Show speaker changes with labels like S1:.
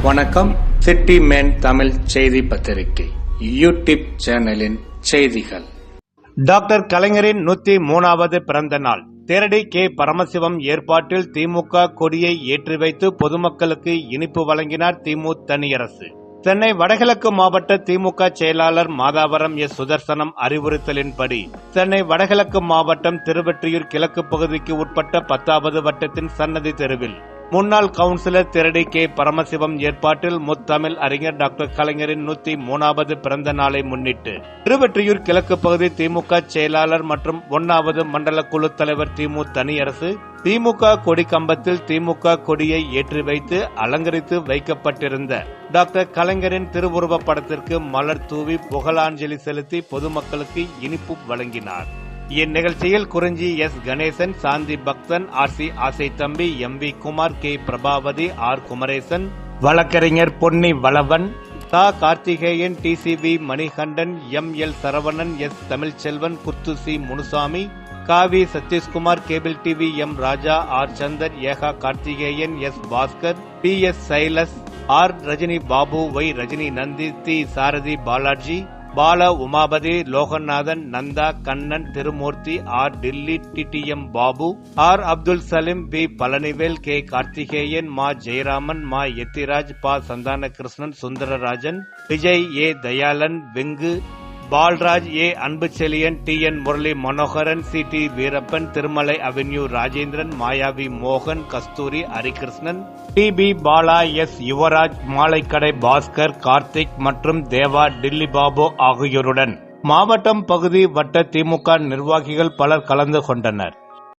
S1: வணக்கம். City man Tamil செய்தி பத்திரிகை யூடியூப் சேனலின் செய்திகள். டாக்டர் கலைஞரின் 103வது பிறந்த நாள். தேரடி கே. பரமசிவம் ஏற்பாட்டில் திமுக கொடியை ஏற்றி வைத்து பொதுமக்களுக்கு இனிப்பு வழங்கினார் திமு தனியரசு. சென்னை வடகிழக்கு மாவட்ட திமுக செயலாளர் மாதாவரம் எஸ். சுதர்சனம் அறிவுறுத்தலின்படி சென்னை வடகிழக்கு மாவட்டம் திருவெற்றியூர் கிழக்கு பகுதிக்கு உட்பட்ட 10வது வட்டத்தின் சன்னதி தெருவில் முன்னாள் கவுன்சிலர் தேரடி கே. பரமசிவம் ஏற்பாட்டில் முத்தமிழ் அறிஞர் டாக்டர் கலைஞரின் 103வது பிறந்த நாளை முன்னிட்டு திருவெற்றியூர் கிழக்கு பகுதி திமுக செயலாளர் மற்றும் 1வது மண்டல குழு தலைவர் திமு தனியரசு திமுக கொடி கம்பத்தில் திமுக கொடியை ஏற்றி வைத்து அலங்கரித்து வைக்கப்பட்டிருந்த டாக்டர் கலைஞரின் திருவுருவ படத்திற்கு மலர் தூவி புகழாஞ்சலி செலுத்தி பொதுமக்களுக்கு இனிப்பு வழங்கினார். இந்நிகழ்ச்சியில் குறிஞ்சி எஸ். கணேசன், சாந்தி பக்தன், R C. Aasai Thambi, M V. Kumar, K. Prabhavathi, R. Kumaresan, வழக்கறிஞர் பொன்னி வளவன், தா. Karthikeyan, T C V. Manikandan, M L. Saravanan, S. Tamilselvan, Kuthusi Munusamy, Kaavi Satheeshkumar, cable TV M. Raja, R. Chandar, Eka Karthikeyan, S. Bhaskar, P. S. Silas, R. Rajini Babu, Y. Rajini Nandhi, தி. Sarathi Balaji, Bala Umapathi, Loganathan, Nandha, Kannan, Thirumoorthy, R. Dilli, T T M. Babu, R. Abdul Saleem, P. Palanivel, K. Karthikeyan, மா. ஜெயராமன், மா. எத்திராஜ், பா. Santhanakrishnan, Sundararajan, Vijay, A. Dhayalan, Vengu, Palraj, A. Anbuchezhiyan, T. N. Murali Manoharan, C. T. Veerappan, Thirumalai avenue Rajendran, Mayavi மோகன், Kasthuri, Harikrishnan, T. P. Bala, S. Yuvaraj, மாலைக்கடை பாஸ்கர், கார்த்திக் மற்றும் தேவா, டில்லி பாபு ஆகியோருடன் மாவட்டம் பகுதி வட்ட திமுக நிர்வாகிகள் பலர் கலந்து கொண்டனர்.